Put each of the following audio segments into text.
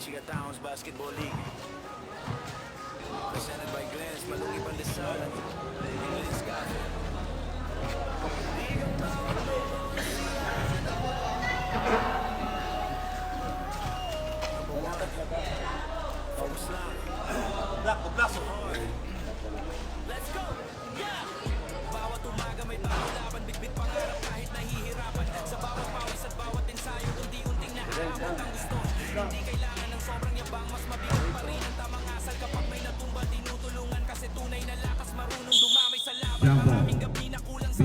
Chicatowns Basketball League. Presented by Glenn's Malungi Pandesal at Glenn's Cafe. Focus lang. Black. Let's go! Yeah! Bawat umaga may pangalaban, bitbit pangarap kahit nahihirapan. Sa bawat pawis at bawat ensayo, unti-unting naaabot ang gusto. Hindi kailangan ng sobrang yabang, mas mabigat pa rin ang tamang asal. Kapag may natumba, tinutulungan kasi tunay na lakas, marunong dumamay sa laban. Maraming gabi na kulang sa...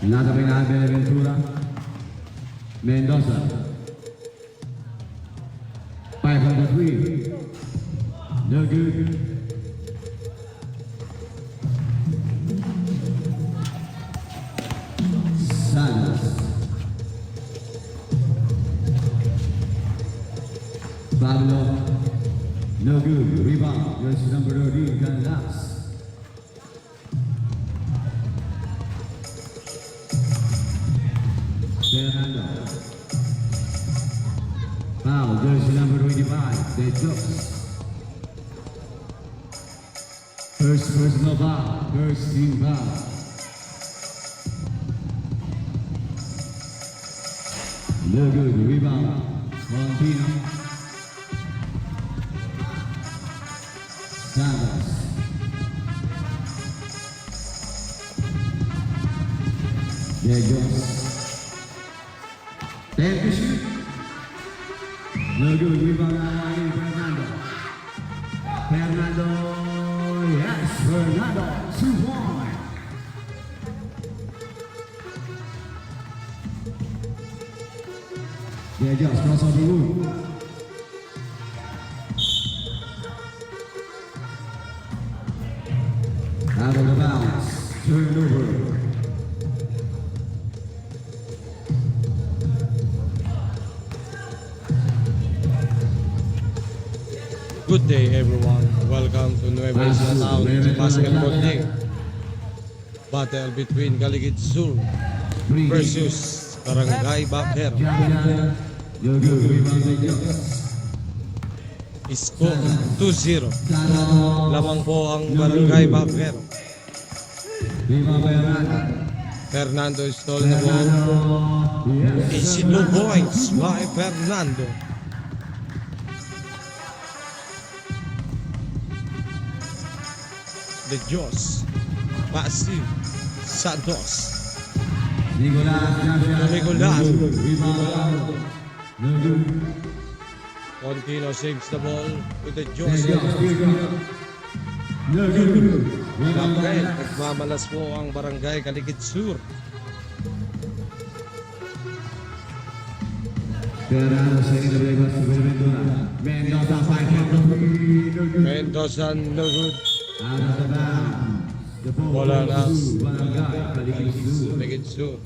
Nata Penal Benaventura Mendoza 503 no good. Santos Pablo no good. Rebound jersey number 13 Galas. Fernando. Foul, jersey number 25, De Jos. First personal foul, first team foul. No good, rebound, Valentino. Santos. De Jos. There to shoot. No good. Rebound Fernando. Fernando. Yes, Fernando. 2-1. There goes crossover move. Out of the bounds. Turnover. Good day everyone, welcome to Nueva Ecija Town Basketball League. Battle between Caligid Sur versus Barangay Baquero. Score 2-0. Lamang po ang Barangay Baquero. Fernando stole the ball. Easy 2 points by Fernando. De Jos, Pasi, Santos, Nicolas. Contino saves the ball with the Jos. Barangay, nagmamalas po ang Barangay Caligid Sur. Mendoza no good. Bola na Caligid Sur.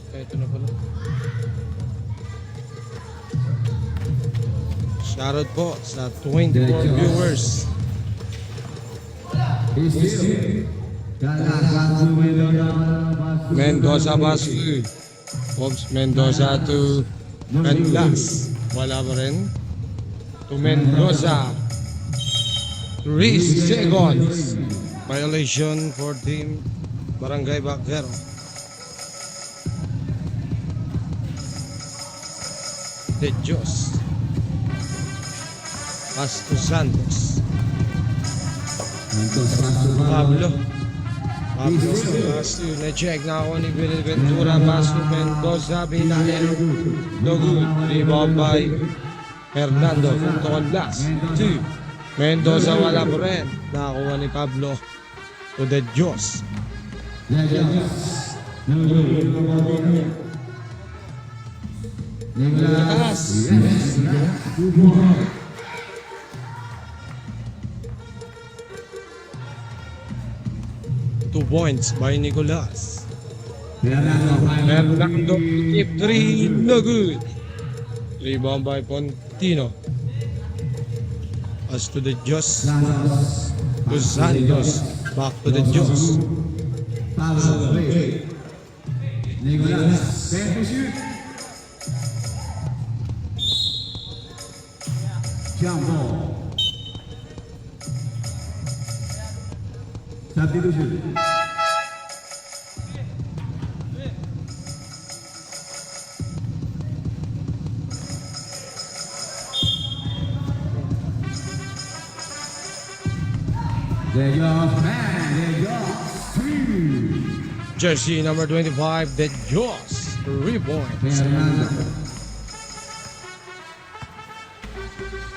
Ito na pala. Shoutout po sa 24 viewers. Mendoza Basu. Oops, Mendoza to Canlas. Wala pa rin. To Mendoza. 3 seconds. Violation for team Barangay Baquero. De Jos. Pasto Santos. Pablo. Pasto. Na-check na ako ni Benaventura. Pasto Mendoza. Binahin. No good. Rebound by Fernando. Canlas. 2. Mendoza wala po rin. Nakakuha ni Pablo to De Jos. Nicolas. 2 points by Nicolas. Fernando keep 3, no good. Rebound by Pontino. As to the Jos. To Santos. Back to the Jos. Nicolas, stand to shoot. Jump ball. Substitution. There goes man, there goes three. Jersey number 25, the Joss. 3 points.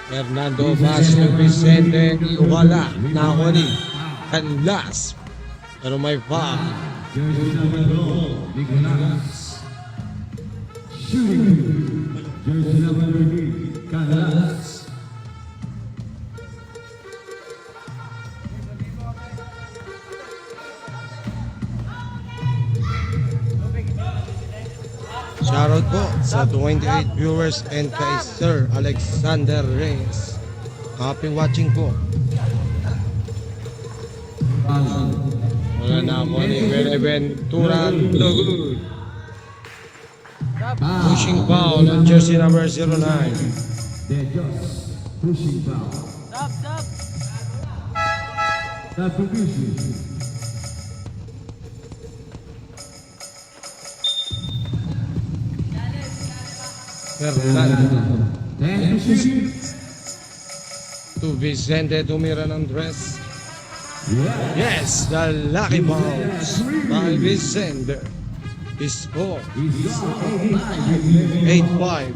Fernando pass to Vicente. Wala. Nakoni. And last. Pero may foul. Jersey number 12, Nicolas. Shooting. Jersey number 13, Carlos. Shoutout po sa 28 viewers and kay Sir Alexander Reyes. Happy watching po. Wala na ako ni Beneventura. No good. Pushing foul on jersey number 09. They're just pushing foul. Substitution. Fernando Then shooting. to Vicente tumira ng dress. Yeah. Yes, the lucky bounce by Vicente. Is 4. He's got 8-5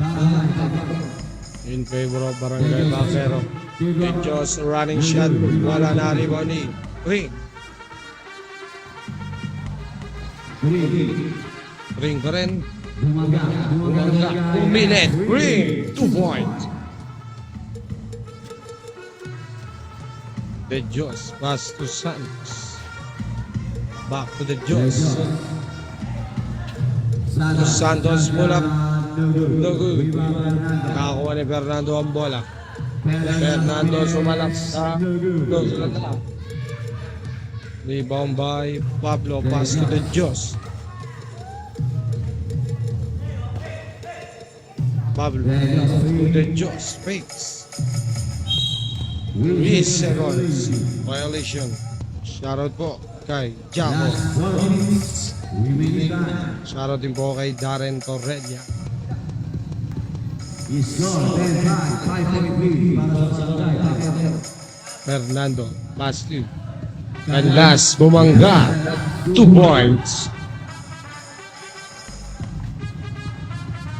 in favor of Barangay Bacero. It just running shot. Wala na rebound ni Ring. Ring pa rin. Umilit. Ring. 2 points. The Diyos. Pass to Santos. Back to the Diyos. To Santos mula. No good. Nakakuha ni Fernando ang bola. Fernando sumalak sa rebound by Pablo. Pass to the Diyos. Pablo to the Diyos. Fakes. 3 seconds. Violation. Shoutout po kay Jaco. Shoutout din po kay Darren Torredia. He's gone 10-5, 5 point lead para sa Barangay. Fernando, pass to. And last, Bumanga, 2 points.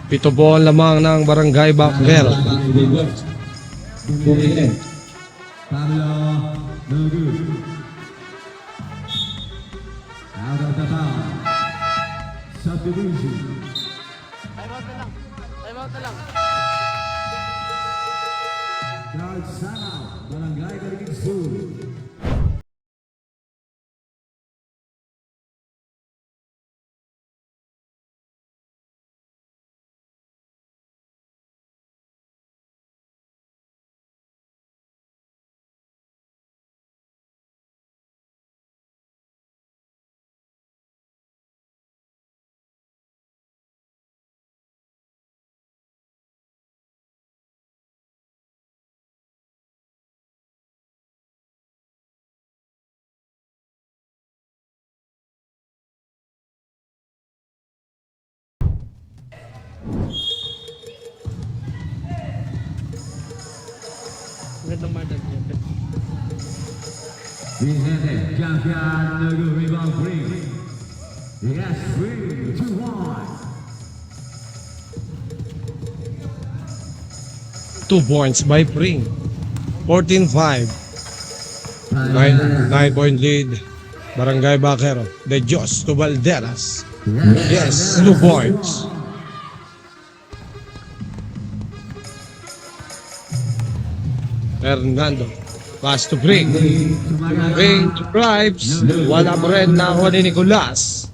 7 ball lamang ng Barangay Bacero. Pablo, no good. Out of the bound. Substitution. Crowd sound. Barangay Galigid School. Vicente, champion, no good, rebound free. Yes, free, 2-1. 2 points by Pring. 14-5. 9-point lead. Barangay Bacero. The Diyos to Valderas. Yes, 2 points. Fernando. Pass to Pring. Pring drives. Wala pa rin na ako ni Nicolas.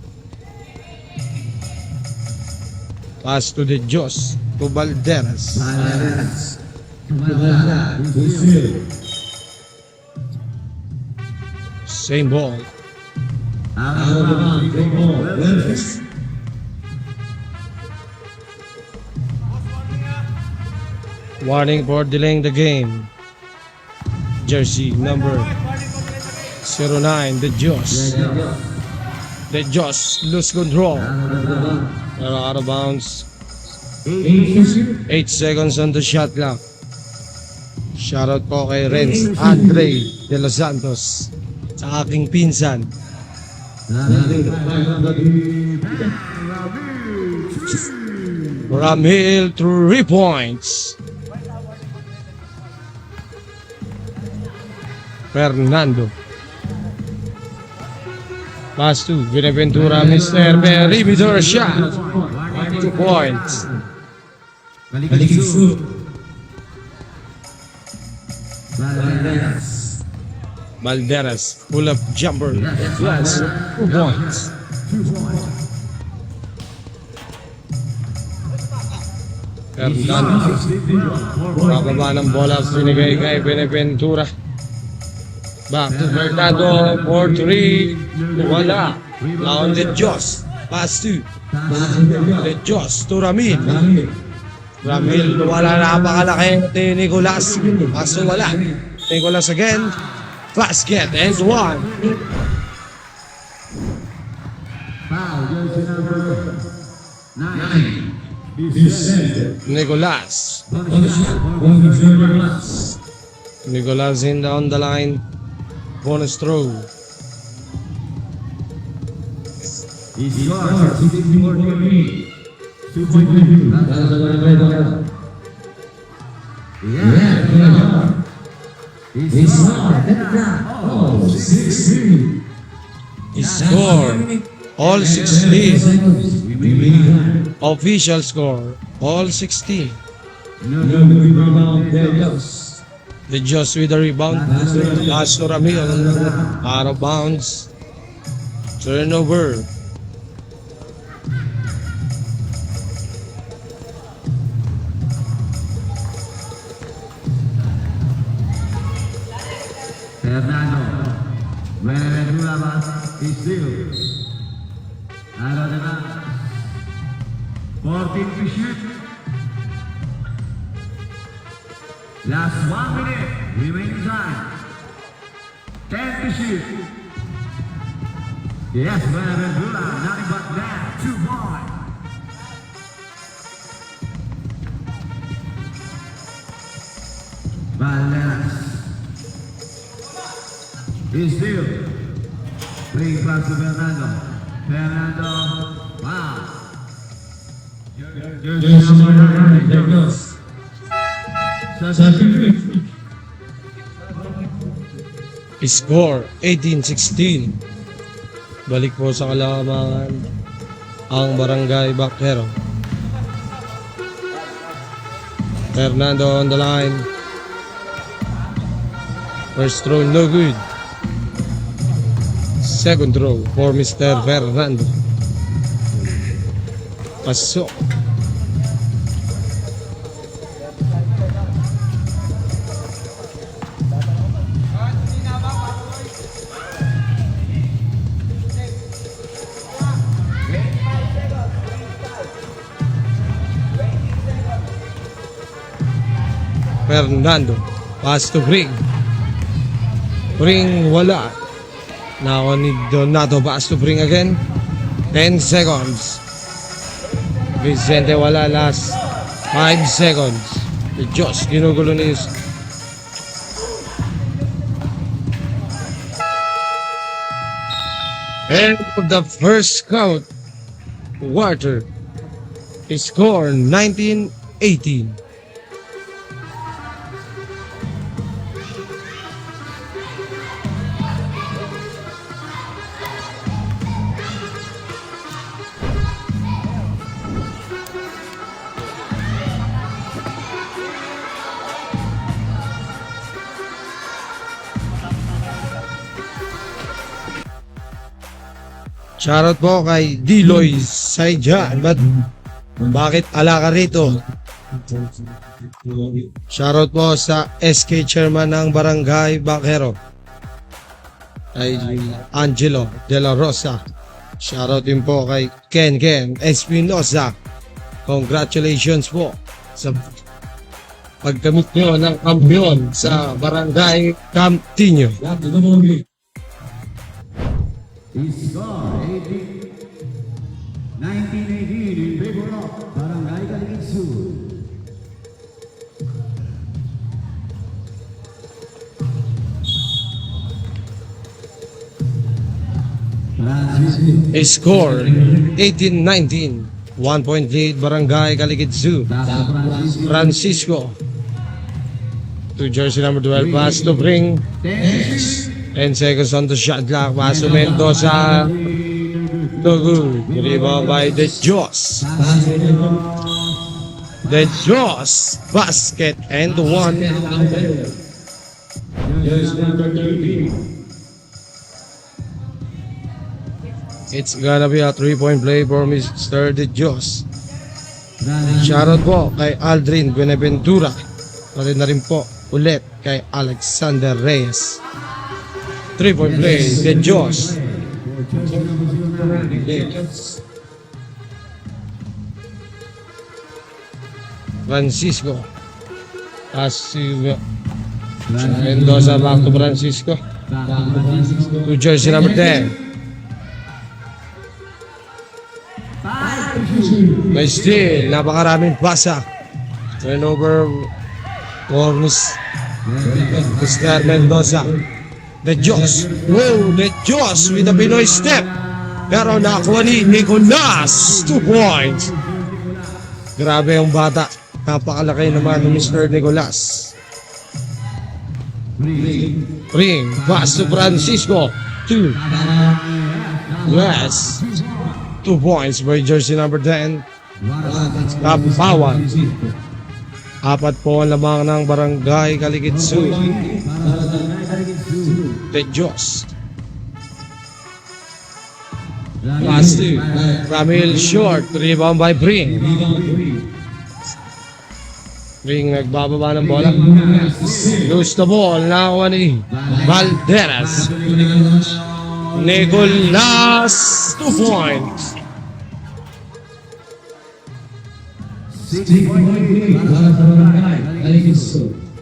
Pass to the Diyos to Valderas. Same ball. Warning for delaying the game. Jersey number 09, the Joss. The Joss lose control. Pero out of bounds. 8 seconds on the shot clock. Shoutout po kay Renz Andre de Los Santos sa aking pinsan. Ramil 3 points. Fernando. Pass to Benaventura, Mr. Perimeter shot. 2 points. Valderas, pull up jumper. Yes, 2 points. Fernando. Bababa ng bola, sinigay kay Benaventura. Back to Fernando for 3. Wala. Now on the Joss. Pass to the Joss to Ramil. Ramil, wala na napakalaki ni Nicolas. Paso wala. Nicolas again. Basket and 1. Nicolas. Nicolas in down the line. Bonus throw. He scored all 16. Official score all 16. The Joss with the rebound. Pass to Ramil. Out of bounds. Turnover. Fernando. Benaventura is still out of the bounds. 14 to shoot. Last 1 minute remaining time. 10 to shoot. Yes, Benaventura, nothing but that. 2 points. Valderas is still playing pass to Fernando. Fernando, wow. Score 18-16. Balik po sa kalamangan ang Barangay Baquero. Fernando on the line. First throw no good. Second throw for Mr. Fernando. Pasok. Fernando. Pass to Ring. Ring wala. Now ni Donato pass to Ring again. 10 seconds. Vicente wala, last 5 seconds. The Joss ginugulo ni end of the first count. Quarter. Score 19-18. Shoutout po kay Diloy Saidjan. Bakit ala ka rito? Shoutout po sa SK Chairman ng Barangay Baquero, kay Angelo De La Rosa. Shoutout din po kay Ken Espinosa. Congratulations po sa pagkamit nyo ng kampiyon sa Barangay Camptinio. Score 1918 in favor of Barangay Caligid Sur. A score 18-19. 1 point lead Barangay Caligid Sur. Francisco to jersey number 12 pass to bring 10 seconds on the shot clock. Pass to Mendoza. No good. Rebound by the Jaws. The Jaws basket and one. It's gonna be a 3-point play for Mr. De Dios. Shoutout po kay Aldrin Buenaventura. Pati na rin po ulit kay Alexander Reyes. 3-point play, De Dios. Francisco. Pass to Mendoza, back to Francisco. To jersey number 10. May steal, napakaraming pasa. Turnover for Mr. Mendoza. The Diyos. Whoa, the Diyos with a Pinoy step. Pero nakuha ni Nicolas. 2 points. Grabe yung bata. Napakalaki naman ni Mr. Nicolas. Ring. Pass to Francisco. 2. Yes. 2 points by jersey number 10. Kapawan. 4 po ang lamang ng Barangay Caligid Sur. De Dios. Pass to Ramil short. Rebound by Bring. Bring nagbababa ng bola. Lose the ball. Nakuha ni Valderas. Nicolas. 2 points.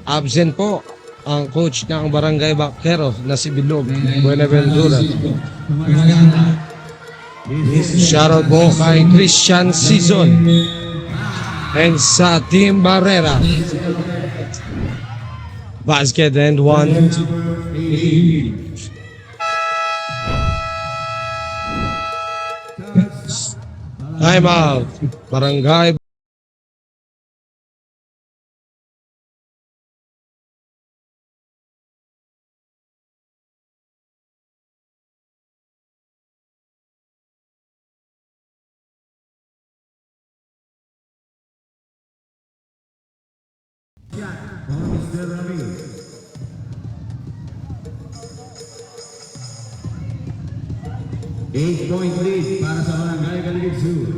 Absent po ang coach ng Barangay Bakero na si Bilog Buenaventura. Shoutout po kay Christian Season and sa Team Barrera. Basket and one. Time out. Barangay Mr. Ramil. Eight-point lead para sa Barangay Caligid Sur.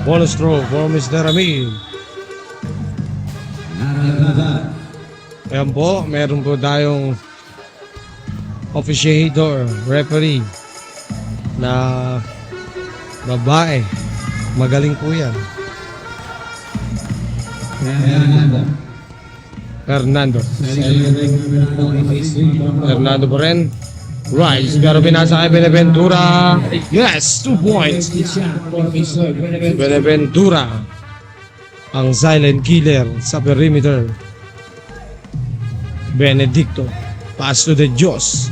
bonus throw for Mr. Ramil. Ayan po, meron po tayong officiator, referee na babae. Magaling po yan. Fernando pa rin. Rice, pero pinasa kay Beneventura. Yes, 2 points. Beneventura, ang silent killer sa perimeter. Benedicto, pass to the Diyos.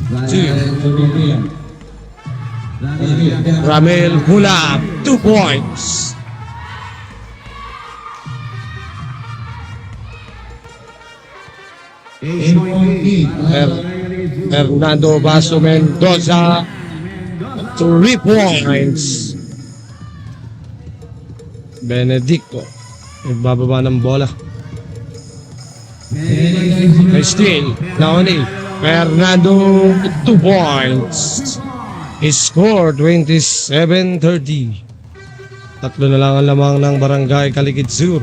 2. Ramel Pula, 2 points. Fernando Basso Mendoza, 3 points. Benedicto, nagbababa ng bola. May steal, Naoni. Fernando, 2 points. He scored 27-30. Tatlo na lang ang lamang ng Barangay Caligid Sur.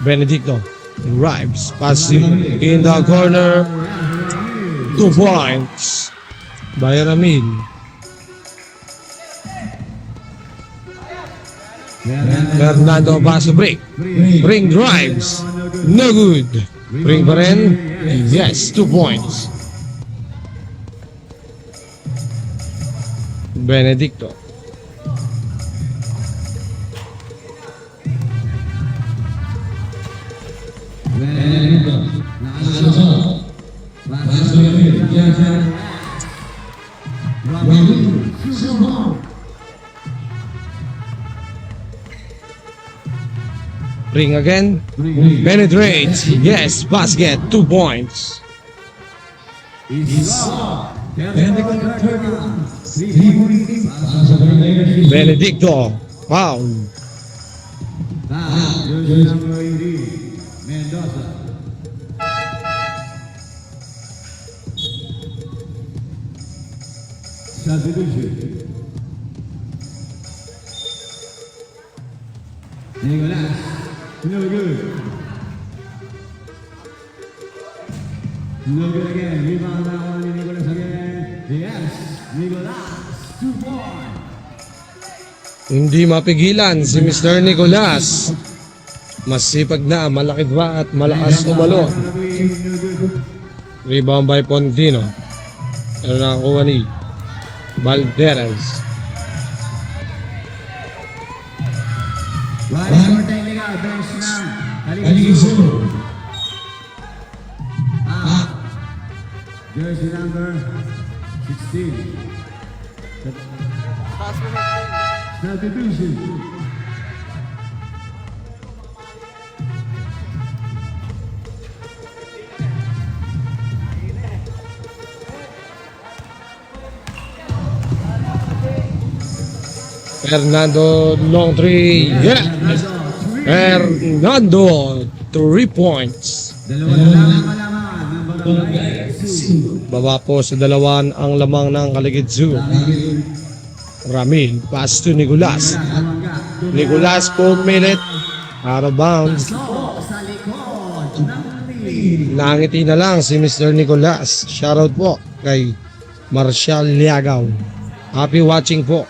Benedicto, Rives passing in the corner. 2 points by Ramil. Fernando pass to break. Bring drives. No good. Bring pa rin. Yes, 2 points. Benedicto. Ring again. Penetrates. Yes, basket. 2 points. Benedicto. Foul. Substitution. Nicolas, no good. No good again. Rebound that one, Nicolas again. Yes, Nicolas, 2 points. Hindi mapigilan si Mr. Nicolas. Masipag na, malakit ba at malakas umalo. Rebound by Pontino. Ano nakakuha ni Valderas. Right for technical, bench na. Aliso. Jersey number 16. Substitution. Fernando long 3. Yeah. Fernando 3 points. Dalawa na lang ang malaman ng Barangay Zoo. Baba po sa dalawan ang lamang ng Kaligid Zoo. Ramil pass to Nicolas. Nicolas pumilit. Out of bounds. Sa likod ng lead. Nangiti na lang si Mr. Nicolas. Shoutout po kay Marshall Liagaw. Happy watching po.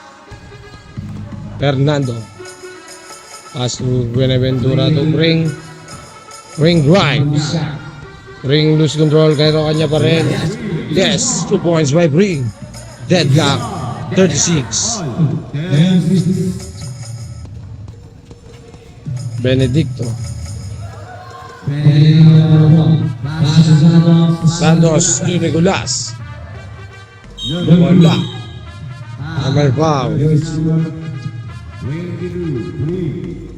Fernando. Pass to Buenaventura to Ring. Ring drives. Ring lose control. Kanya pa rin. Yes, 2 points by Ring. Deadlock. 36. Benedicto. Santos to Nicolas. Wala. Number foul. 22,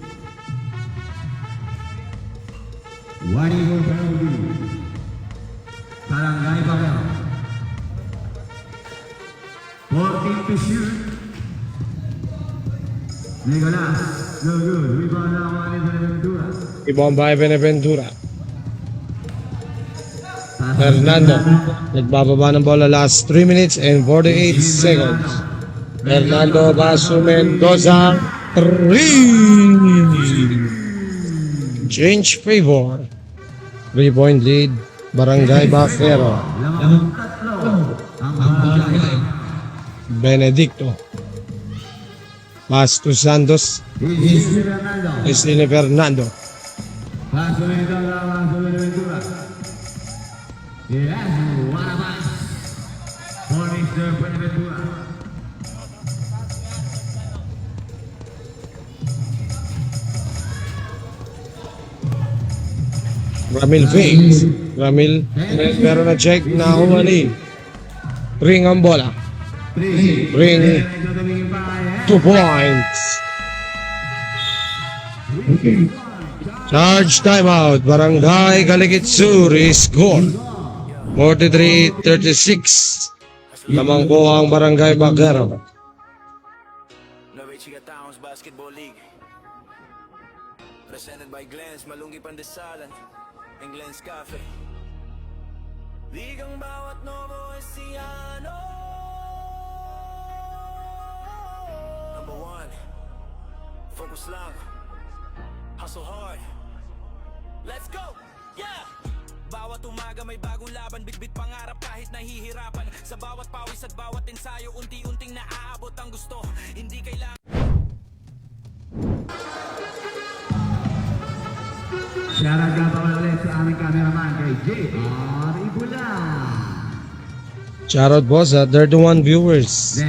Warrior Penalty. Barangay Bagel. 14 to shoot. Nicolas, no good. Rebound na Juan Buenaventura. Ibang by Benaventura. Fernando. Nagbababa ng bola last 3 minutes and 48 seconds. Fernando Basu Mendoza. 3. Change favor. 3-point lead. Barangay Bacero. Lamang tatlo ang barangay. Benedicto. Pass to Santos. Isis Fernando. Estine Fernando. Paso nito lamang sa Buenaventura. Yes, what a pass. For Mr. Buenaventura. Ramil fakes. Ramil pero na check na humani. Ring ang bola. Ring 2 points. Charge timeout. Barangay Kaligid Sur score 43-36. Lamang po ang Barangay Bacero. Novechiga Towns Basketball League. Presented by Glens Malungi Pandesalan and Glens Cafe. Ligang bawat Novo Enciano. Number 1. Focus lang. Hustle hard. Let's go! Yeah! Bawat umaga may bagong laban, bitbit pangarap kahit nahihirapan. Sa bawat pawis at bawat ensayo, unti-unting naaabot ang gusto. Hindi kailangan Shoutout nga pa ulit sa aming cameraman kay J.R. Ibula. Shoutout po sa 31 viewers.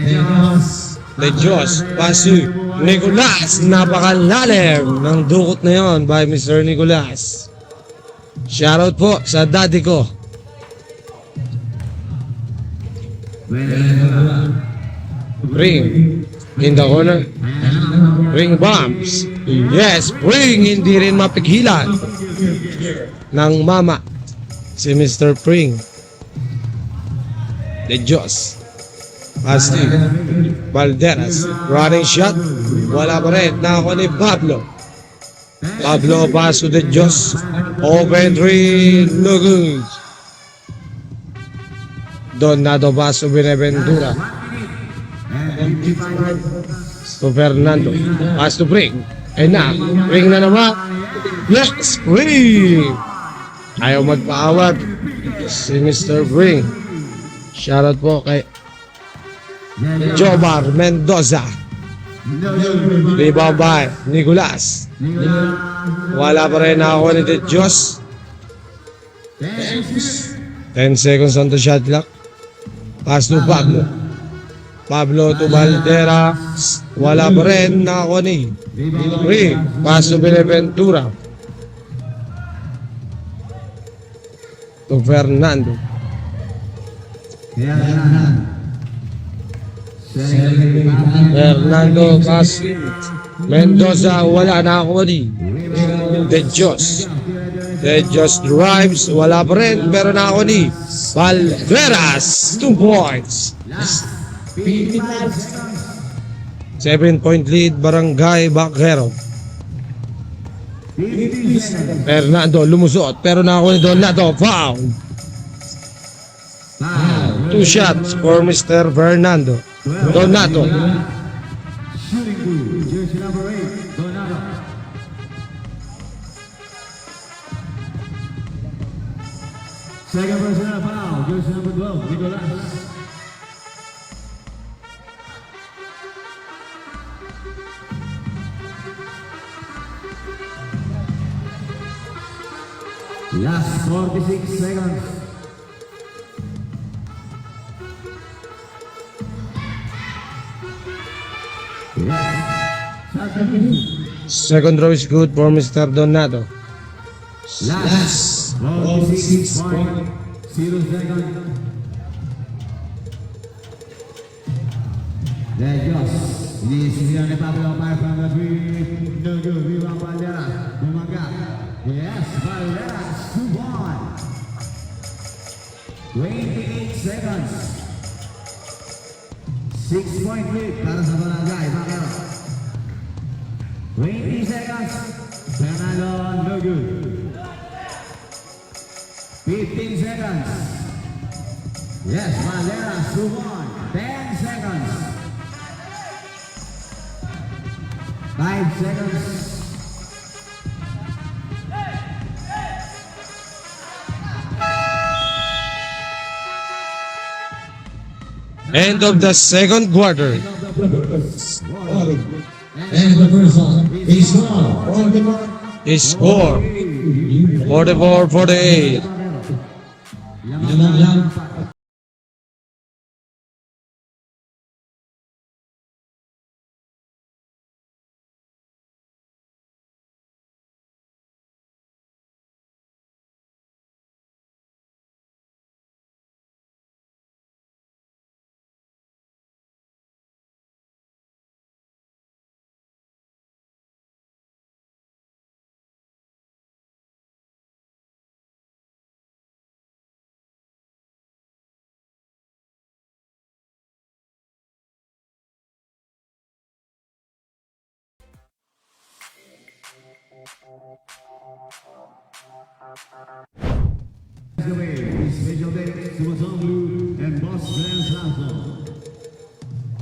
De Diyos, Pasu, Nicolas, napakalalim ng dukot na yon by Mr. Nicolas. Shoutout po sa daddy ko. Ring in the corner. Ring bombs. Yes, Pring, hindi rin mapigilan ng mama si Mr. Pring. De Diyos. Asti. Valderas. Running shot. Wala pa rin. Nako ni Pablo. Pablo Paso de Diyos. Open three. Lugos. Donado Paso Beneventura. To Fernando. Pass to Pring. And na. Pring na naman. Let's Pring. Ayaw magpaawat si Mr. Pring. Shoutout po kay Jomar Mendoza. Rebound by Nicolas. Wala pa rin ako ni De Diyos. 10 seconds on the shot clock. Pass to Pablo. Pablo to Valdera. Wala pa rin ako ni Ring. Pass to Beneventura. To Fernando. Fernando Cas Mendoza, wala na ako ni De Diyos. De Diyos drives, wala pa rin, pero na ako ni Valderas, 2 points. 7-point lead, Barangay Baquero. Fernando lumusot, pero na ako ni Donato, foul. 2 shots for Mr. Fernando Donato. Shooting blue, jersey number 8, Donato. Second personal foul, jersey number 12, Nicolas. Last 46 seconds. Second row is good for Mr. Donato. Last 46.0 seconds. De Diyos. Inisisiyan ni Pablo Omar from the three. No good. Viva Valderas. Bumaga. Yes, Valderas. 2-1. 28 seconds. 6-point lead para sa Barangay Baquero. 20 seconds. Fernando, no good. 15 seconds. Yes, Valderas, 2-1. 10 seconds. 5 seconds. End of the second quarter. And the first one is now on the mark. Score 44-48.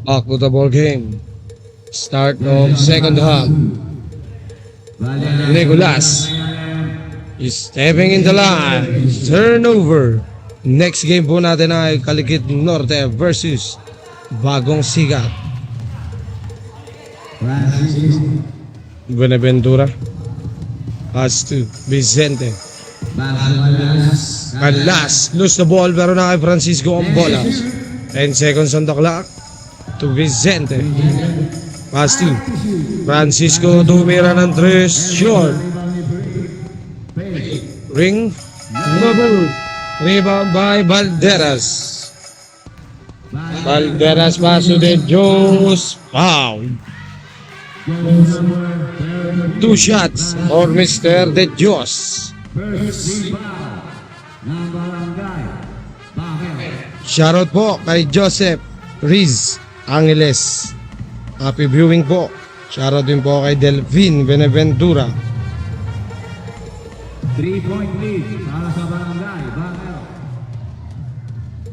Back to the ball game. Start of second half. Nicolas. Stepping in the line. Turnover. Next game po natin ay Kalikit Norte versus Bagong Sikat. Francis. Buenaventura. Pass to Vicente. Kalas. Lose the ball pero na kay Francisco ang bola. 10 seconds on the clock. To Vicente. Pass to Francisco. Tumira ng 3. Short. Ring. Rebound by Valderas. Valderas pass to De Dios. Foul. 2 shots for Mr. De Dios. Shoutout po kay Joseph Riz Angeles. Happy viewing po. Shoutout din po kay Delvin Beneventura. 3-point lead para sa Barangay Bacquero.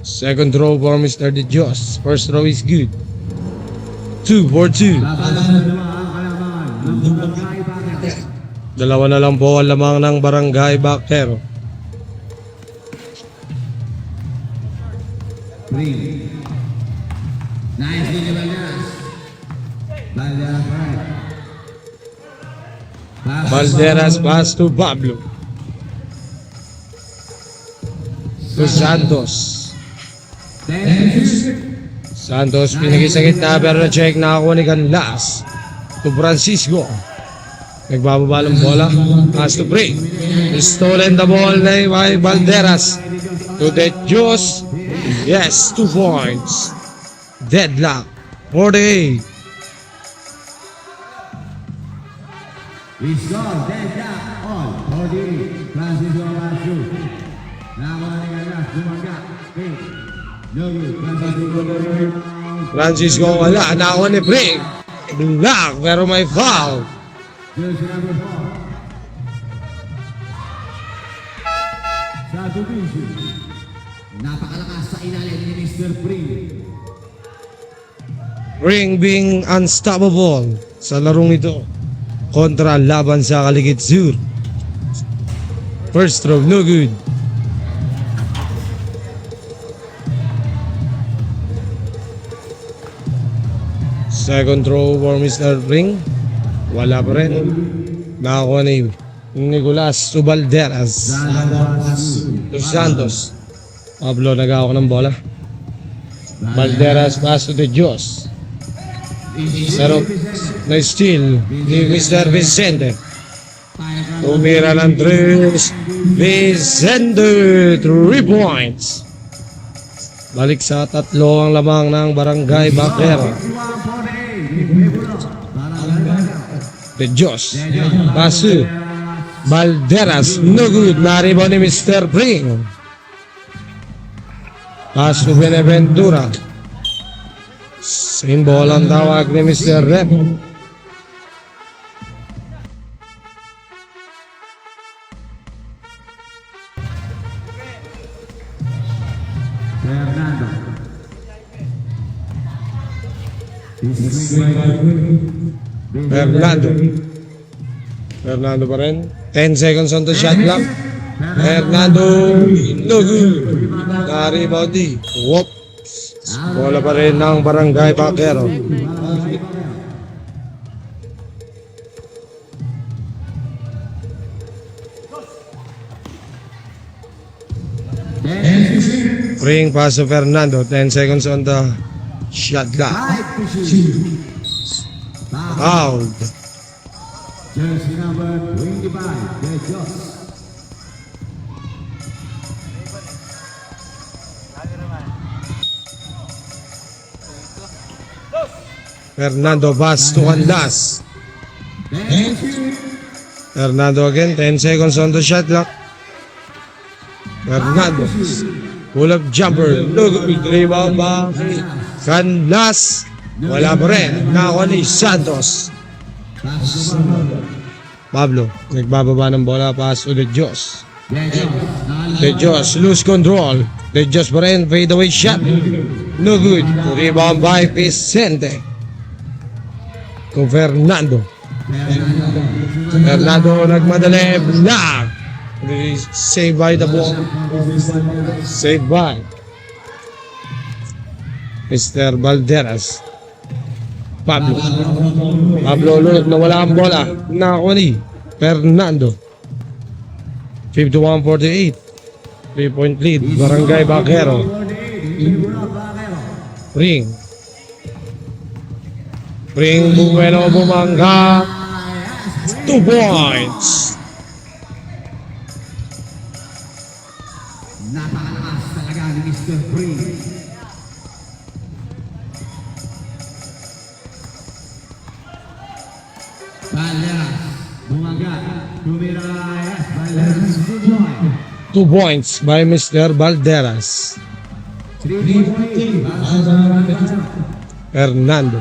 Second throw for Mr. De Dios. First throw is good. 2 for 2. Dalawa na lang po ang lamang ng Barangay Bacquero. Green. Nice din yung Valderas. Valderas right. Valderas pass to Pablo. To Santos. Santos pinigay sa gitna pero na-check na ako ni Canlas. To Francisco. Nagbababa ng bola. Pass to break. Stolen the ball by Valderas. To De Dios. Yes, 2 points. Deadlock. 48. We score deadlock all. 48. Francisco Vasco. Nakuha ni Canlas. Bumaga. Pink. No good. Francisco wala. Nakuha ni break. Block pero may foul. Jersey number 4. Sa division. Napakalakas sa ilalim ni Mr. Pring. Ring being unstoppable sa larong ito kontra laban sa Kaligit Sur. First throw, no good. Second throw for Mr. Ring. Wala pa rin. Nakakuha ni Nicolas Subalderas. Dos Santos. Pablo nag-awak ng bola. Valderas pass to De Dios. Pero na-steal ni Mr. Vicente. Tumira ng 3. Vicente, 3 points. Balik sa 3 ang lamang ng Barangay Bacquero. De Dios. Pass to Valderas. No good. Naribo ni Mr. Pring. Pass to Beneventura. Same ball ang tawag ni Mr. Rep. Fernando. Fernando. Fernando pa rin. 10 seconds on the shot clock. Fernando. No good. Na-rebound di. Whoop. Bola pa rin ng Barangay Bacquero. Ring pass to Fernando. 10 seconds on the shot clock. Fouled. Jersey number 25, De Dios. Fernando pass to Canlas. Fernando again. 10 seconds on the shot clock. Fernando. Pull up jumper. No good. Rebound ba? Canlas. Wala pa rin. Nakuha ni Santos. Pablo. Nagbababa ng bola. Pass to De Dios. De Dios. Lose control. De Dios pa rin. Fade away shot. No good. Rebound by Vicente. To Fernando. Fernando nagmadali. Block. Saved by the ball. Saved by Mr. Valderas. Pablo. Pablo ulit na wala ang bola. Nakakuha ni Fernando. 51-48. 3-point lead. Barangay Baquero. Ring. Bueno bumangga. 2 points. Napakalakas talaga ni Mr. Pring. Valderas, bumaga, tumira, yes, Valderas, good point. 2 points by Mr. Valderas. 3-point, Fernando.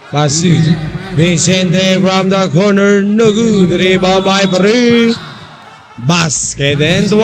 Pasig. Vicente from the corner. No good. Rebound by Pring. Basket and 2.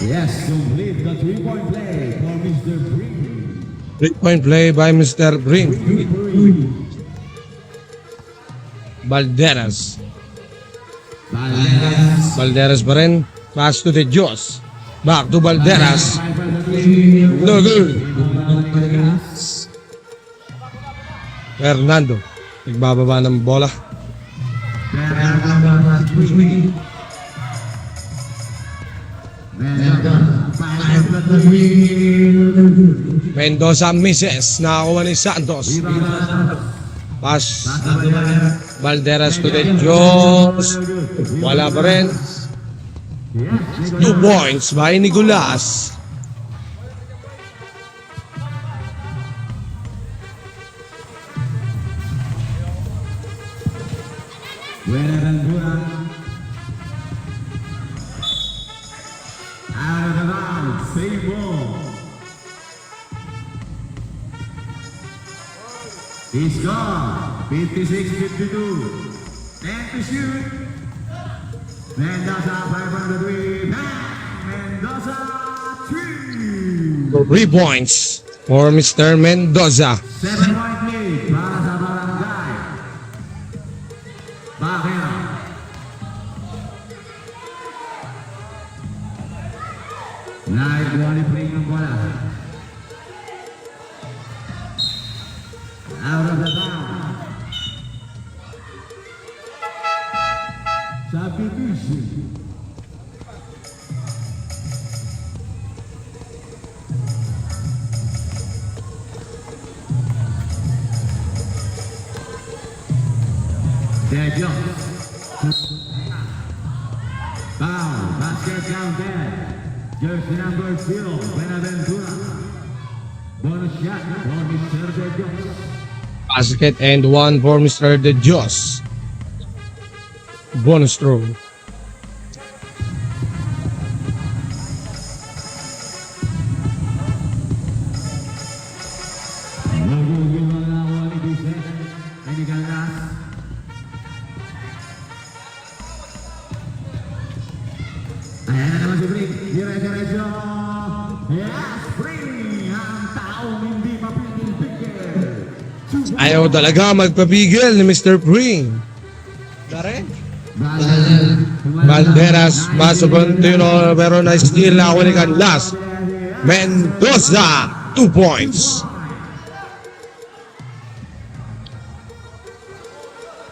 Yes, complete the 3-point play for Mr. Pring. 3-point play by Mr. Pring. Valderas. Valderas pa rin. Pass to the Diyos. Back to Valderas. No good. Fernando. Nagbababa ng bola. Mendoza misses. Nakakuha ni Santos. Pass. Valderas to the Diyos. Wala pa rin. 2 points by Nicolas. Buenaventura. Out of the bounds, save ball. He's gone. 56-52. And to shoot. Mendoza 503. Mendoza 3. 3 points for Mr. Mendoza. 7-point lead para sa Barangay Baquero. Naikuha ni Pring ng bola. Out of the bound. Substitution. There Jones. Foul. Basket counted. Jersey number 0, Buenaventura. Bonus shot for Mr. De Dios. Basket and 1 for Mr. De Dios. Bonus throw. Ayan na naman si Pring. Dire-diretso. Yes, Pring. Ang taong hindi mapigil-pigil. Ayaw talaga magpapigil ni Mr. Pring. Valderas, Baso Contino, pero na-steal na ako ni Canlas. Mendoza, 2 points.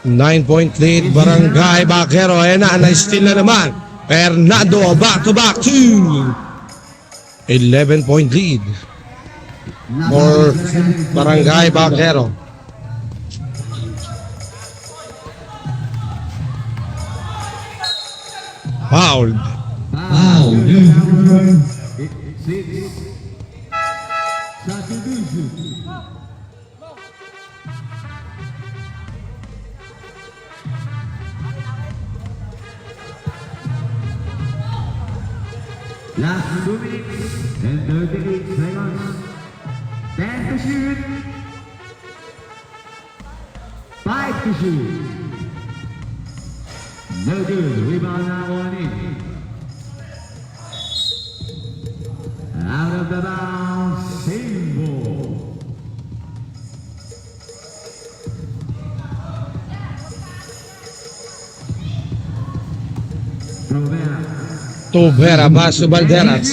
9-point lead, Barangay Baquero. Ayan na, na-steal na naman. Fernando, back-to-back 2. 11-point lead. for Barangay Baquero. Foul. Foul. Number 6. Satudusu. Last 2 minutes and 38 seconds. 10 to shoot. 5 to shoot. No good. Rebound now on in. Out of the bounds. Same ball. Provera. Tubera pass to Balderas.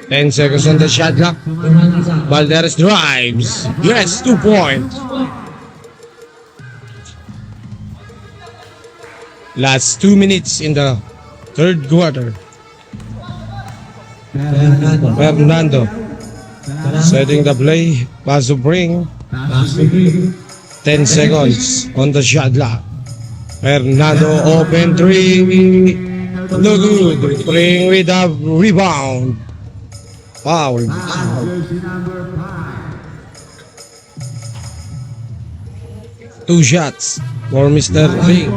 10 seconds on the shot clock. Balderas drives. Yes, 2 points. Last 2 minutes in the third quarter. Fernando setting the play. Pass to Bring. 10 seconds on the shot clock. Fernando open 3. No good. Bring with a rebound. Foul. Jersey number 5. 2 shots for Mr. Ring.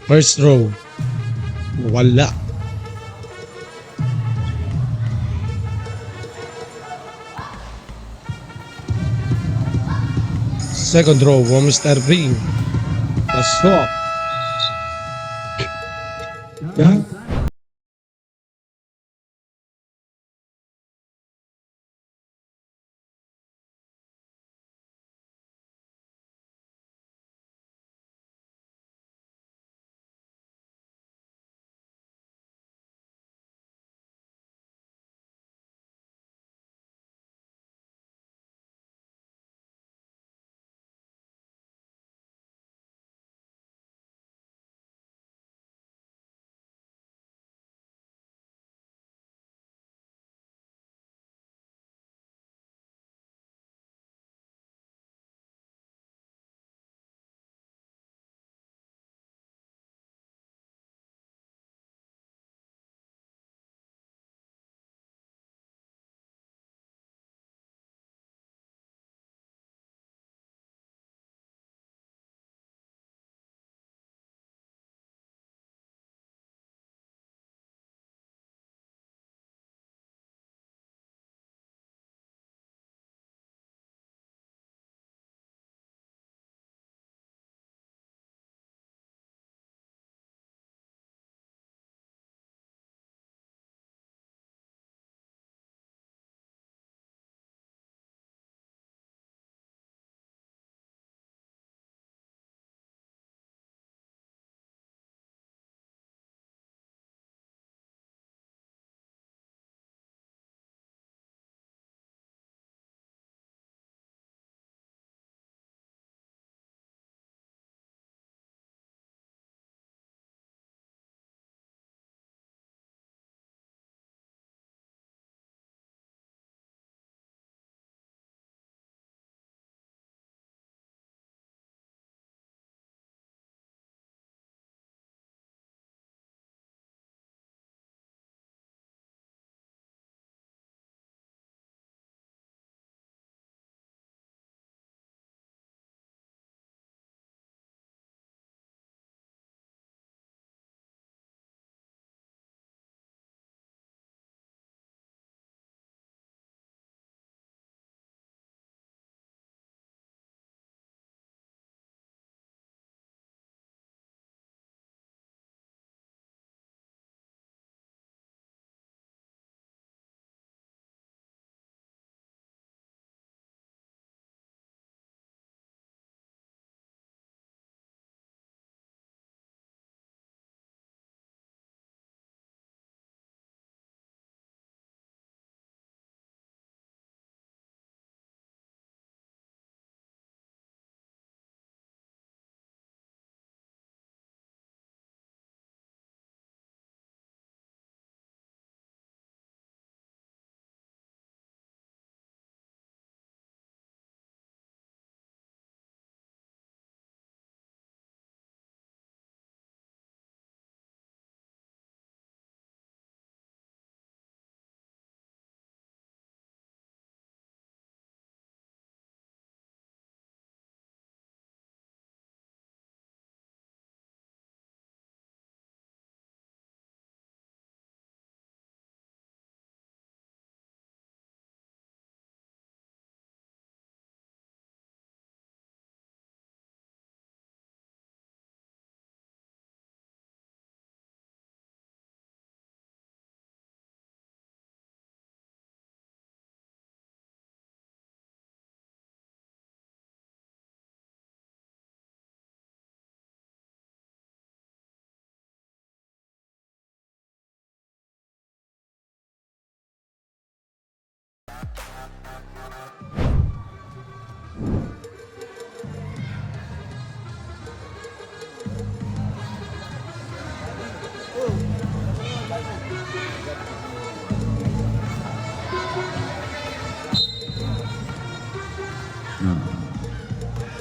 First row. Wala. Second row for Mr. Ring. The stop. Yeah.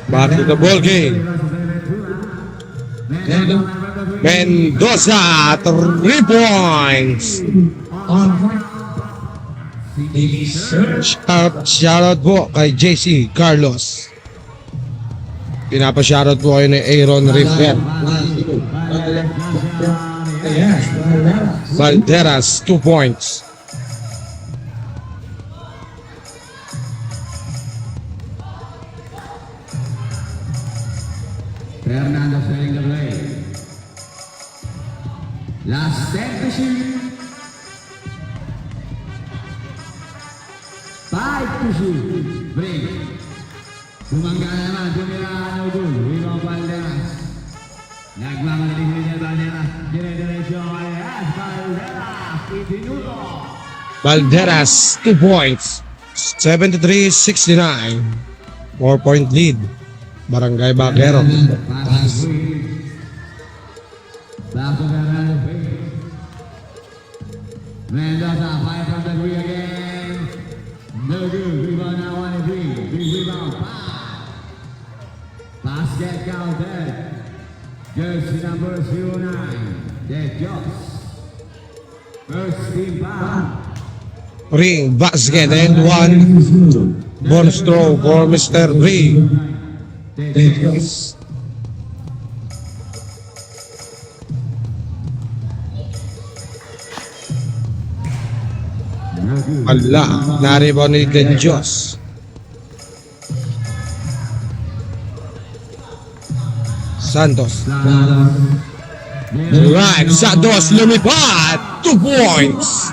Back to the ball game. Mendoza, 3 points. Shoutout po kay JC Carlos. Pinapa-shoutout po kayo ni Aaron River. Valderas, 2 points. Fernando setting the play. Last 10 to shoot. 5 to shoot. Break. Bumangga naman. Tumira Nogul. Rebound Valderas. Nagmamadaling niya Valderas. Dire-diretso Valderas. Valderas. Itinuto. Valderas, 2 points. 73-69. 4-point lead. Barangay Baquero. Pass to Fernando. Mendoza, 5 from the three again. No good. Rebound now on a three. Big rebound. Pass get counted. Jersey number 09. That's Joss. First team foul. Ring, basket, and 1 bonus throw for Mr. Ring. Ala, naribaw ni Den Diyos. Santos. Right, Santos lumipad. 2 points.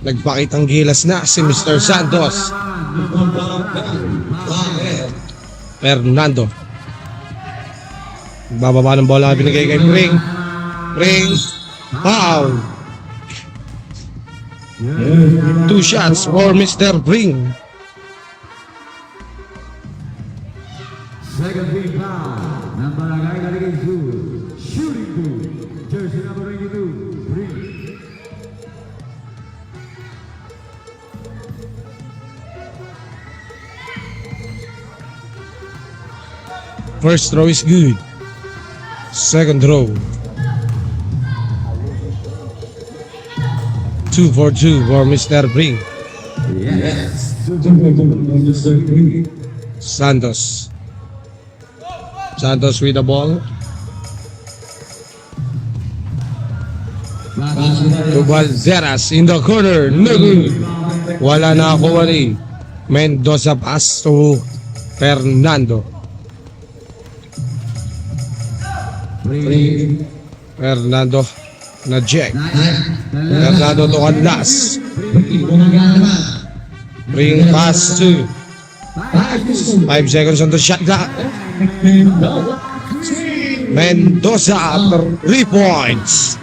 Nagpakitang gilas na si Mr. Santos. Fernando. Bababa ng bola binigay kay Ring. Ring. Foul. 2 shots for Mr. Ring. Second team foul. Ng Barangay Galigay Sur. Shooting two. Jersey number 22. Ring. First throw is good. Second throw. 2 for 2 for Mr. Ring. Yes. Santos. Santos with the ball. To Valderas in the corner. No good. Wala na ako ni Mendoza pass to Fernando. Fernando na Jack. Fernando to Canlas. Ring pass to 5 seconds on the shot clock. Mendoza 3 points.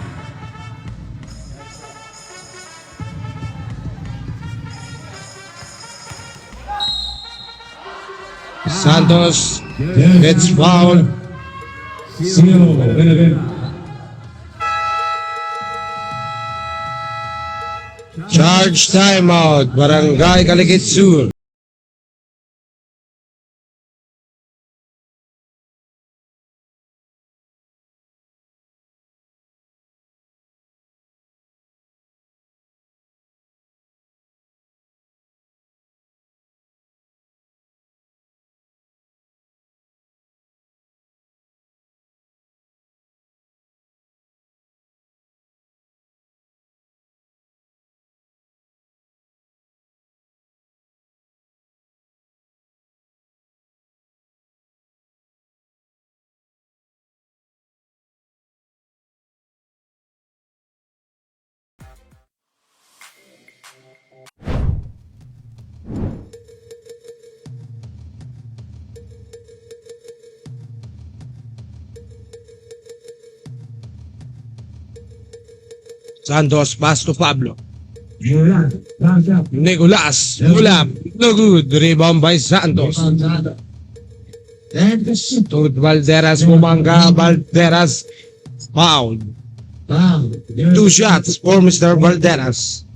Santos gets fouled. Charge timeout, Barangay Caligit Sur. Santos pass to Pablo. Nicolas Ulam. No good. Rebound by Santos. To Valderas Bumanga. Valderas foul. 2 shots for Mr. Valderas.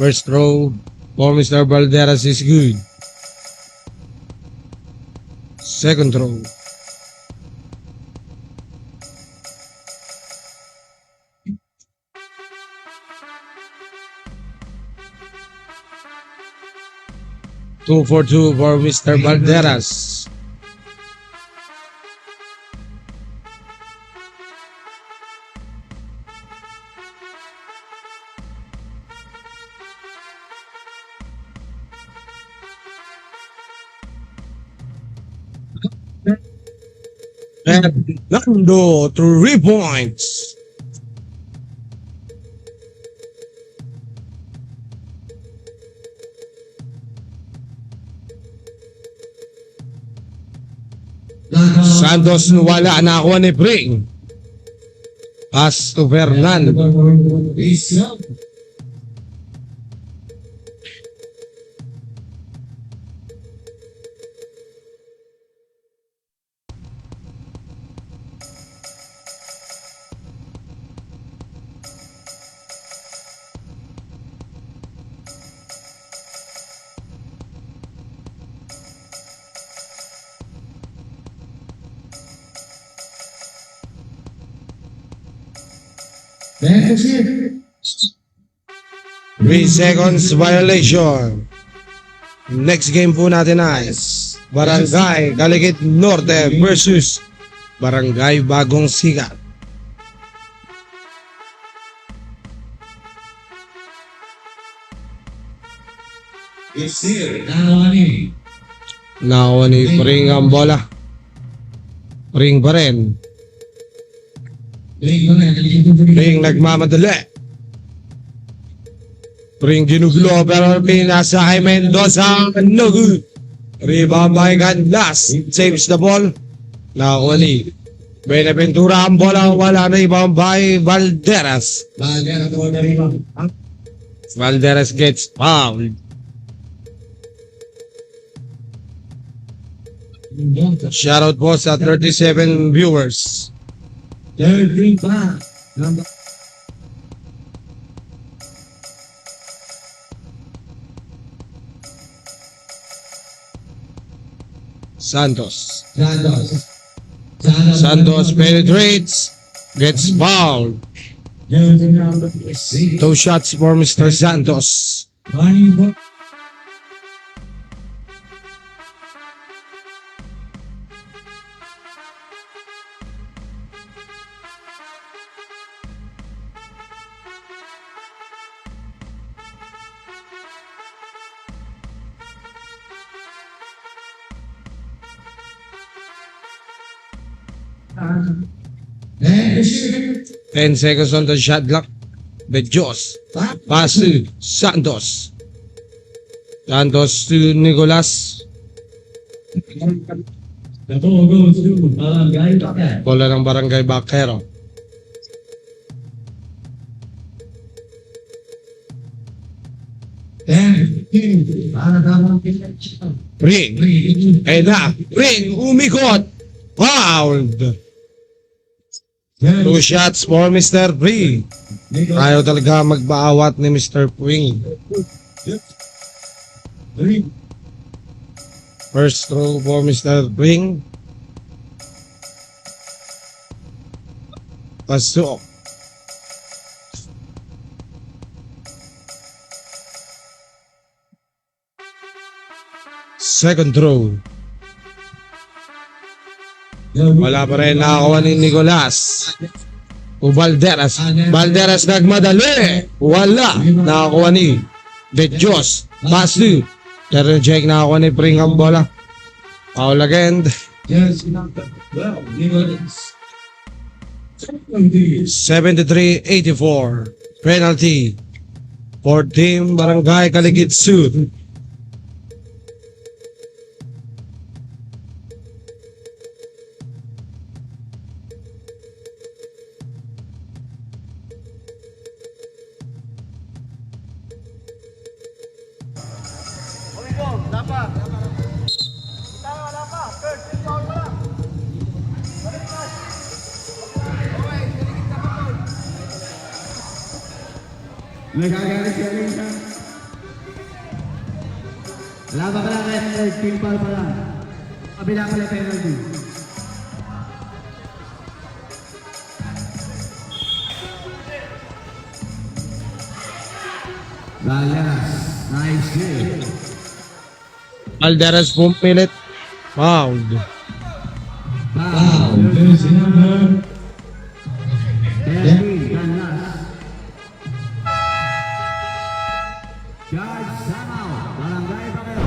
First throw for Mr. Valderas is good. Second throw. Two for two for Mr. Valderas. And Nando 3 points. Santos wala, nakuha ni Pring. Pass to Fernando. That's it. 3 seconds violation. Next game po natin ay Barangay Caligit Norte versus Barangay Bagong Sikat. It's here. Nawani. Nakuha ni Pring ang bola. Pring pa rin. Pring nagmamadali. Pring ginugulo pero pinasa kay Mendoza. No good. Rebound by Canlas. Saves the ball. Nakuha ni Benaventura ang bola. Wala na rebound by Valderas. Valderas gets fouled. Shoutout po sa 37 viewers. Santos penetrates, gets fouled. Two shots for Mr. Santos. Ten seconds on the shot clock. Bejos. Pass to Santos. Santos to Nicolas. Bola ng Barangay Bakero. Pring. Pring. Umikot. Fouled. Two shots for Mr. Pring. Ayaw talaga magbaawat ni Mr. Pring. First throw for Mr. Pring. Pasok. Second throw. Wala pa rin nakakuha ni Nicolas. O Valderas. Valderas nagmadali. Wala. Nakakuha ni Bejos. Pass to. Pero Jake nakakuha ni Pring ang bola. Foul again. 73-84. Penalty for Team Barangay Caligit Sud. Nagagalit ka rin ka. Laban ka lang kay team foul pa lang. Kabila pala penalty. Valderas, nice game. Alderas pumilit. Foul. Foul. Jersey number 13, Canlas. Charge, Samao, Barangay Baquero.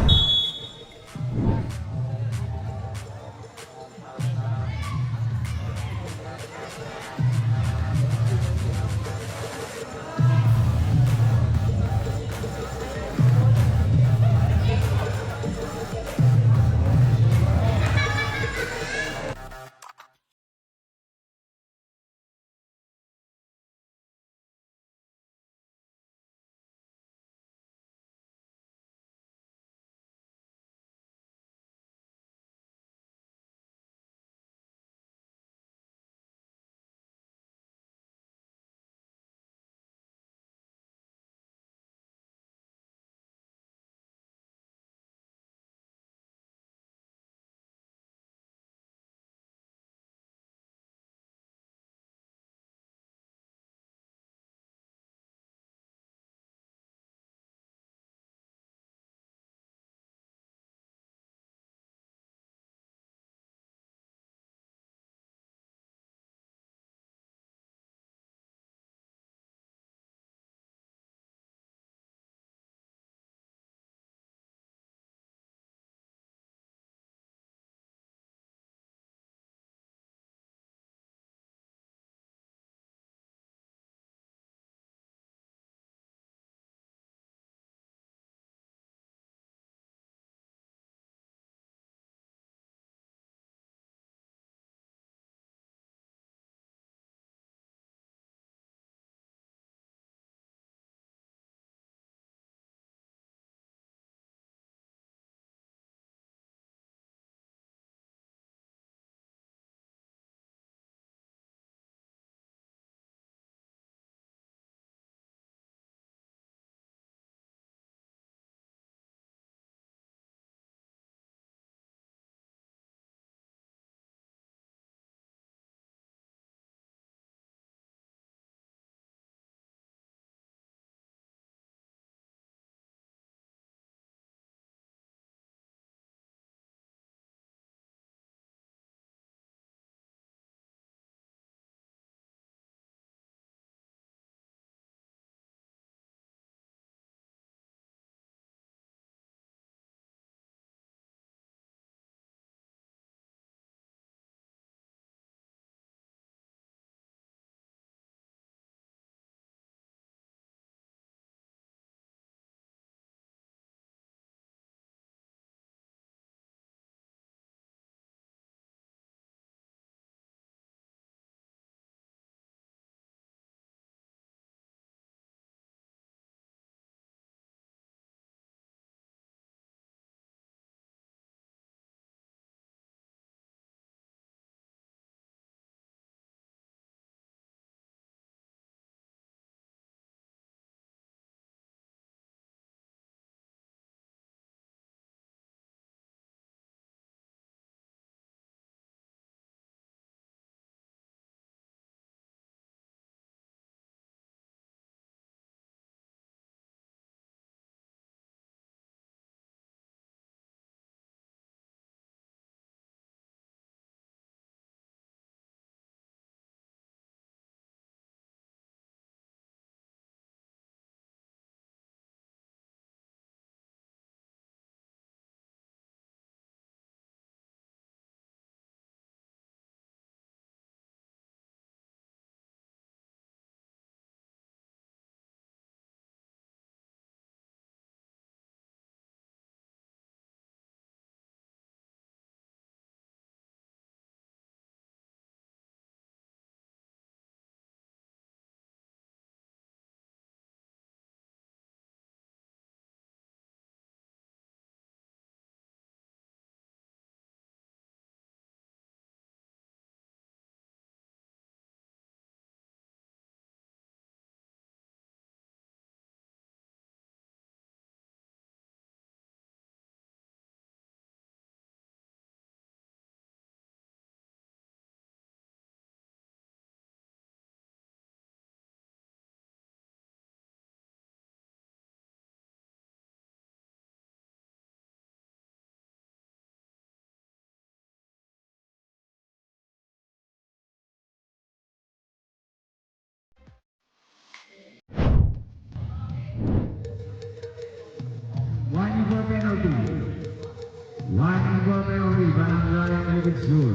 Memory, Barangay Elevated School.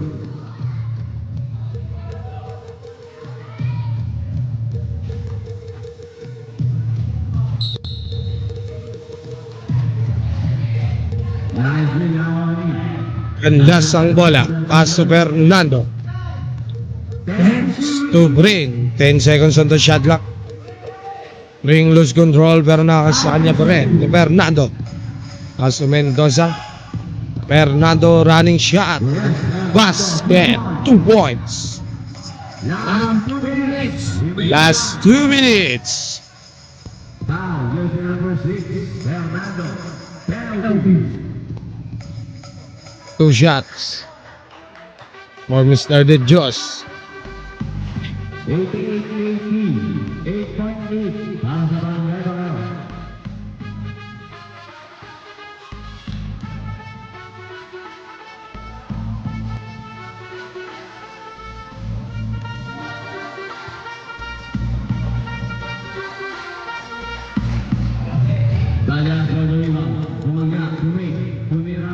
Nicely now. Kandas ang bola. Pass to Fernando. To Bring. 10 seconds on the shot clock. Bring lose control pero nakasa kanya pa rin. Fernando. Pass to Mendoza. Fernando running shot. Basket. 2 points. Last 2 minutes. Foul, jersey number 6, Fernando. Penalty. 2 shots. For Mr. De Dios. 88-18, 8.8 para sa Barangay Bacaro. Balas for the rebound. Bumagak, tumira,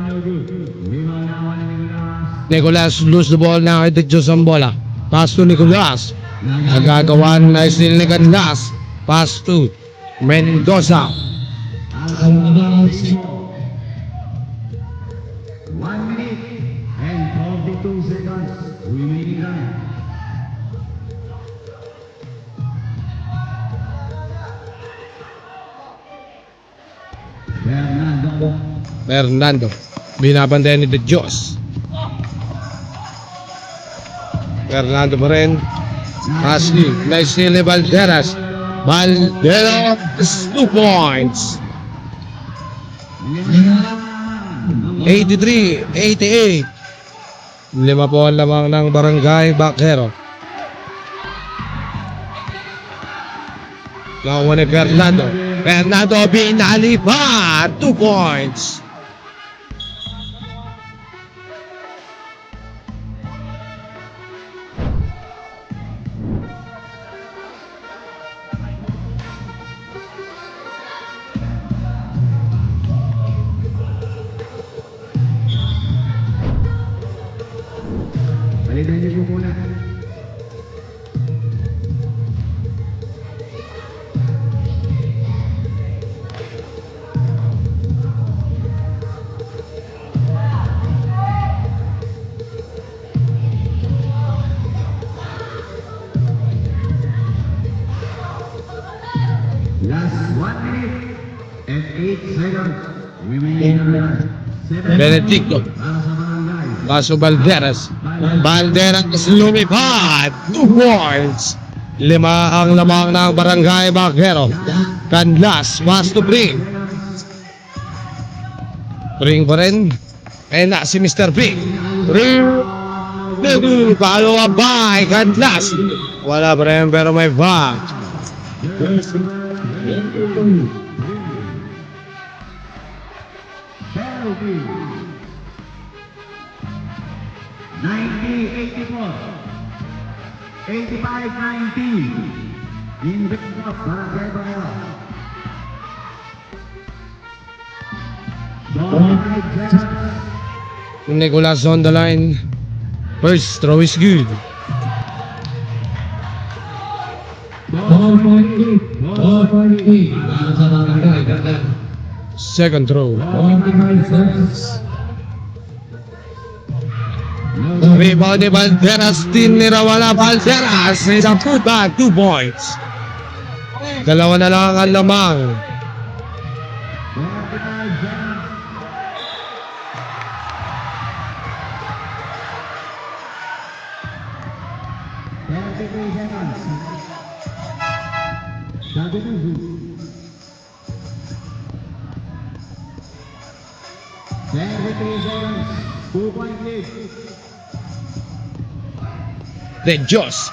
no good. Rebound naman ni Nicolas. Nicolas lose the ball now. De Dios ang bola. Pass to Nicolas. Nagagawan na steal ni Canlas. Pass to Mendoza. 1 minute and 42 seconds remaining time. Fernando. Binabantayan ni De Dios. Fernando pa rin. Ashley. Nice steal ni Valderas. Valderas 2 points. 83-88. 5 po ang lamang ng Barangay Bacaro. Lawan ni Fernando. Fernando binalipat. 2 points. Balitan niyo po muna. Last 1 minute and 8 seconds remaining time. Benedicto. Para sa Barangay. Paso Valderas. Valderas lumipad. 2 points. 5 ang lamang ng Barangay Bacaro. Canlas. Pass to Bring. Bring pa rin. Ayun na si Mr. Big. Bring. Follow up by Canlas. Wala pa rin pero may back. Penalty. 90-84. 85-90. In the of Barangay Bacaro. 5 seconds. Nicolas on the line. First throw is good. Second throw. Rebound ni Valderas. Tinira wala Valderas. Isang putback. 2 points. Dalawa na lang ang lamang. 45 seconds. Sabi ng Zoo. 33 seconds. 2-point lead. De Dios.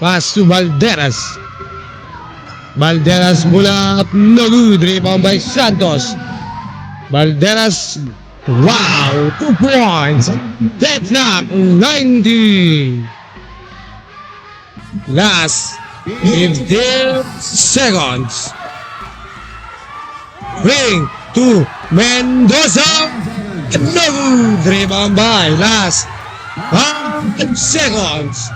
Pass to Valderas. Valderas mula no good. Rebound by Santos. Valderas. Wow! 2 points. That's not 90. Last 15 seconds. Bring to Mendoza. No good. Rebound by last 5 seconds.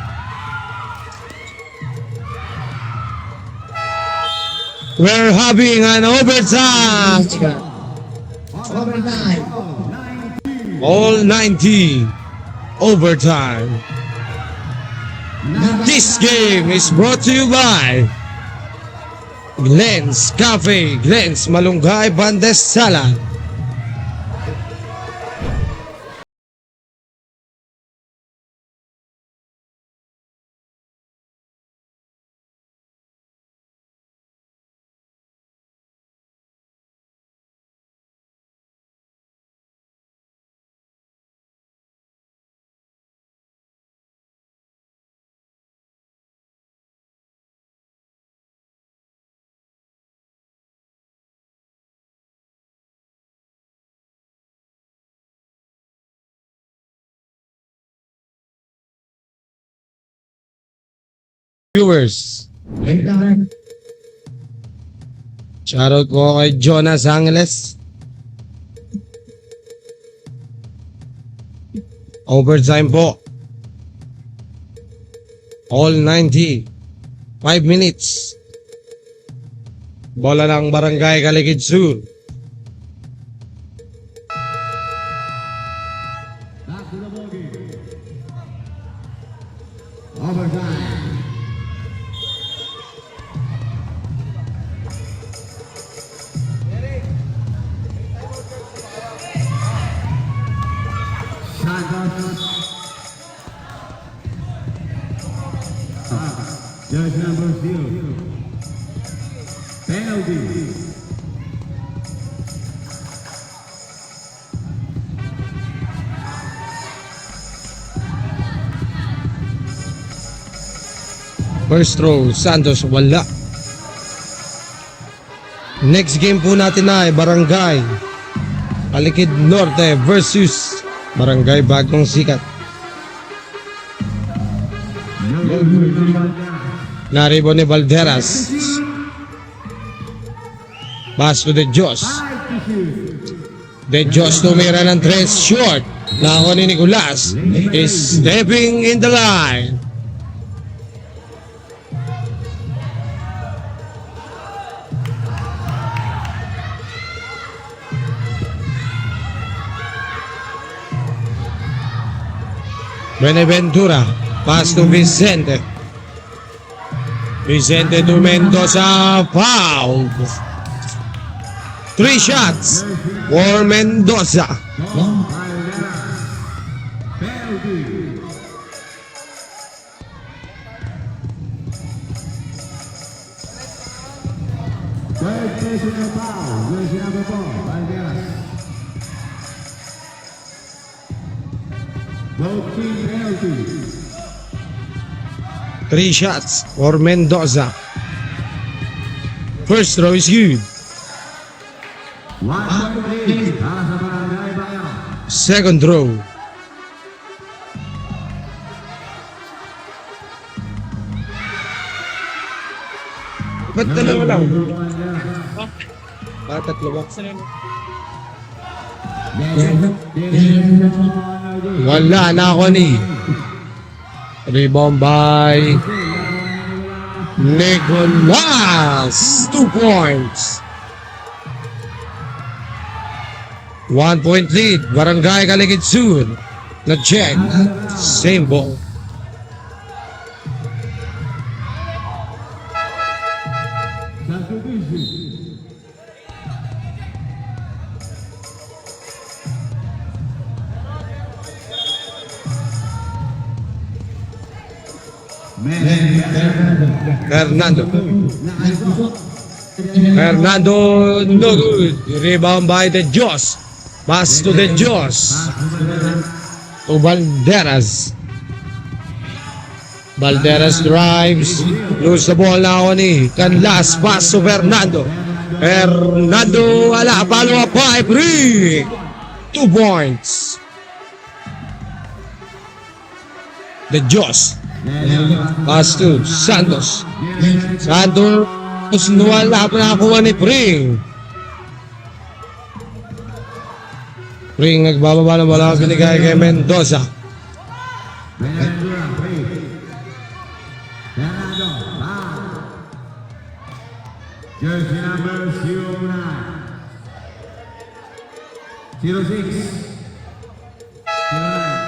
We're having an overtime. All 90 overtime. This game is brought to you by Glenn's Cafe, Glenn's Malunggay Bandes Salad. Viewers, shoutout ko kay Jonas Angeles. Overtime po. All 90. 5 minutes. Bola ng Barangay Caligid Sur. Back to the bogey. Overtime. Judge number 0. Penalty. First throw, Santos wala. Next game po natin ay Barangay Caligid Norte versus Barangay Bagong Sikat. Naribo ni Valderas. Pass to De Dios. De Dios tumira ng 3 short. Nako ni Nicolas is stepping in the line. Beneventura. Pass to Vicente. Vicente to Mendoza. Foul. 3 shots for Mendoza. Penalty. Third personal foul. Jersey number 4. Valderas. Both team penalty. 3 shots for Mendoza. First throw is good. 1.8 para sa Barangay Bayan. Second throw. Ba't dalawa lang? Bakit tatlo ba? Wala na ako ni. Rebound by Nicolas. 2 points. 1 point lead. Barangay Caligid Sur. Na-check. Same ball. Fernando, no good. Rebound by De Dios. Pass to De Dios. To Valderas. Valderas drives. Lose the ball now ni Canlas. Pass to Fernando. Fernando, wala. Follow up by Brie. 2 points. De Dios. Pass to Santos. Santos wala pa nakakuha ni Pring. Ring nagbababa ng bola, binigay kay Mendoza. Benaventura, free. Fernando, foul. Jersey number 09. 06. 09.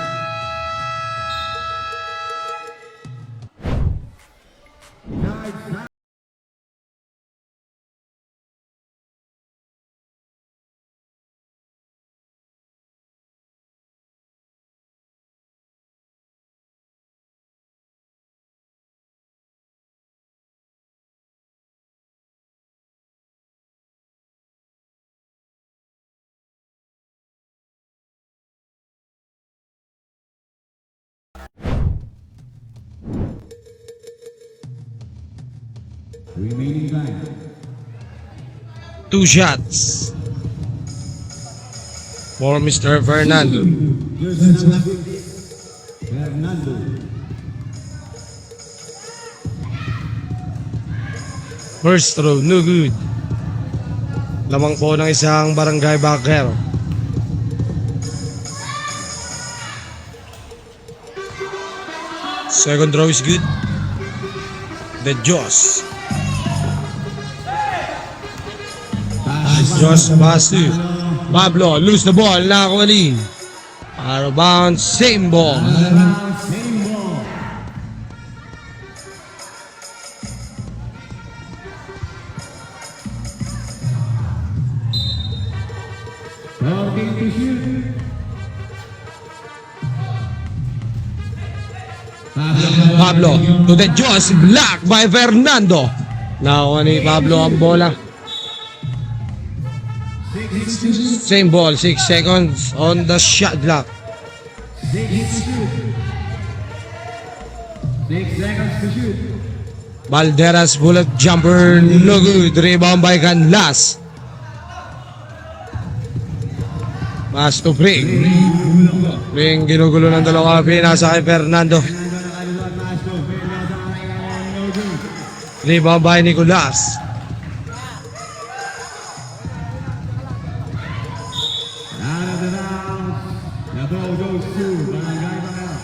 Remaining time. 2 shots for Mr. Fernando. Jersey number 6. Fernando. First throw, no good. Lamang po ng isang barangay backer. Second throw is good. The Joss. Joss pass to Pablo. Lose the ball. Nakakuha ni. Out of bounds. Same ball. Same ball. Talking to shoot. Pablo to the Joss. Blocked by Fernando. Nakakuha ni Pablo ang bola. Same ball. 6 seconds on the shot clock. 6 seconds to shoot. Valderas bullet jumper. No good. Rebound by Canlas. Pass to Pring. Pring ginugulo ng dalawa. Pinasa kay Fernando. Rebound by Nicolas. Out of the bounds. The ball goes to Barangay Bangka.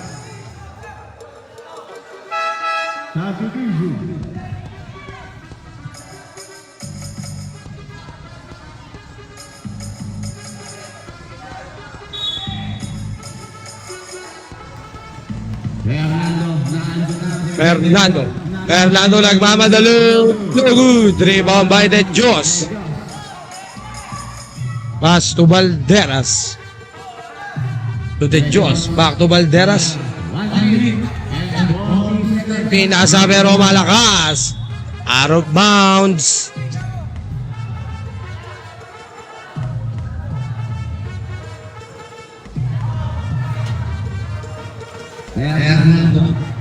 Substitution. Fernando nagmamadalo. No good. Rebound by the Joss. Pass to Valderas. To the Joss. Back to Valderas. Pinasa pero malakas. Out of bounds.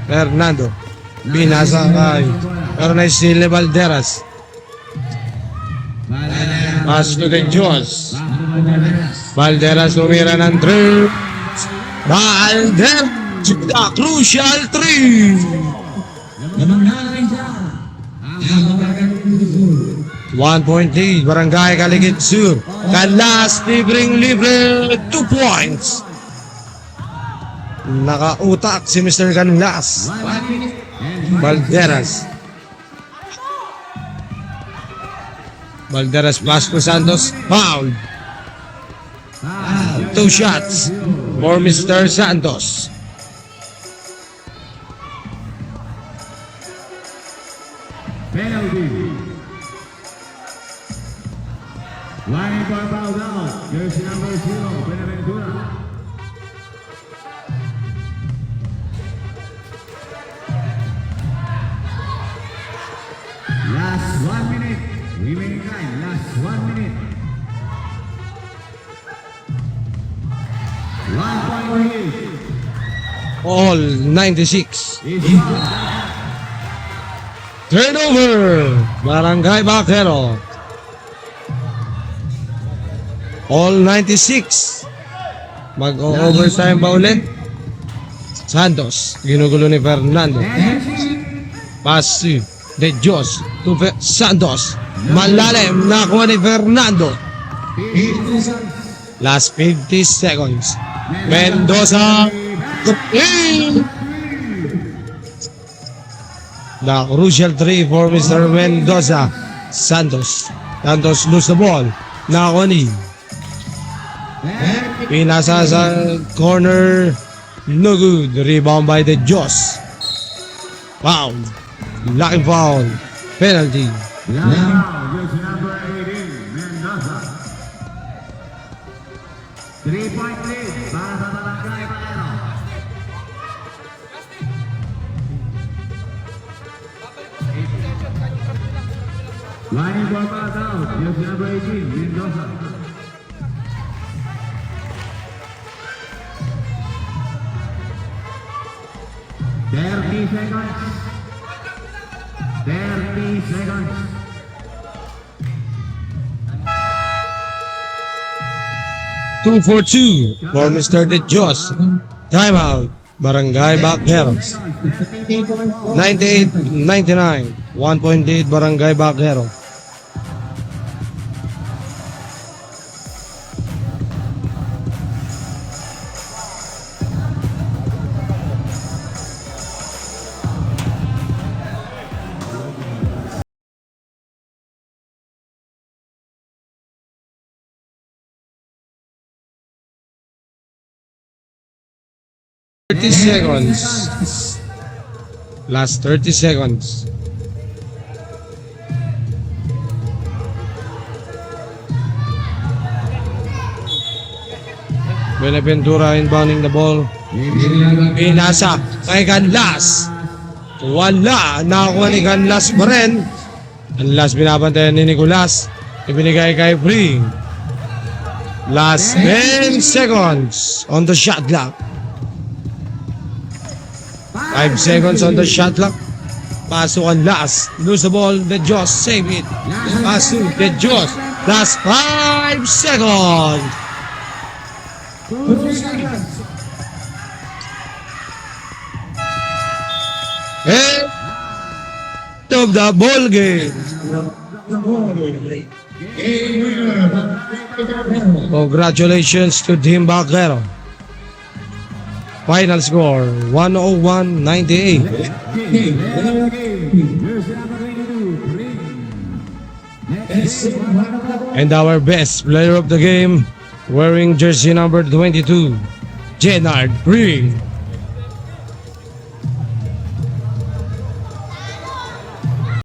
Fernando. Pinasa kay. Pero na-steal ni Valderas. Pass to the Joss. Valderas tumira ng 3. Valderas. The crucial 3. 1 point lead. Barangay Caligid Sur. Canlas libreng-libre. 2 points. Nakautak si Mr. Canlas. Valderas. Valderas pass to Santos. Foul. 2 shots for Mr. Santos. Penalty. Line for foul out. Jersey number 0, Benaventura. Last 1 minute. Remaining time. Last 1 minute. 1 point lead. All 96. Is foul. Turnover. Barangay Baquero. All 96. Mag-overtime ba ulit? Santos. Ginugulo ni Fernando. Pass to De Dios to Santos. Malalim. Nakuha ni Fernando. Last 50 seconds. Mendoza. Complete. The crucial 3 for Mr. Mendoza. Santos. Santos lose the ball. Nakoni. Pinasa sa corner. No good. Rebound by the Diyos. Foul. Lucky foul. Penalty. Now, jersey number 18, Mendoza. 3-point lead para sa Barangay Paero. Lining for pass out, jersey number 18, Mendoza. Thirty seconds. 30 seconds. Two for two for Mr. De Dios. Timeout. Barangay Baqueros. 98-99. 1 point lead Barangay Baquero. Seconds. Last 30 seconds. Benaventura inbounding the ball. Pinasa kay Canlas. Wala. Nakakuha ni Canlas pa rin. Canlas binabantayan ni Nicolas. Ibinigay kay Free. Last 10 seconds on the shot clock. 5 seconds on the shot clock. Pasok ang last. Lose the ball. The Diyos. Save it. Pasok. The Diyos. Last 5 seconds. End of the ball game. Congratulations to Team Baquero. Final score 101-98. And our best player of the game, wearing jersey number 22, Jenard Green.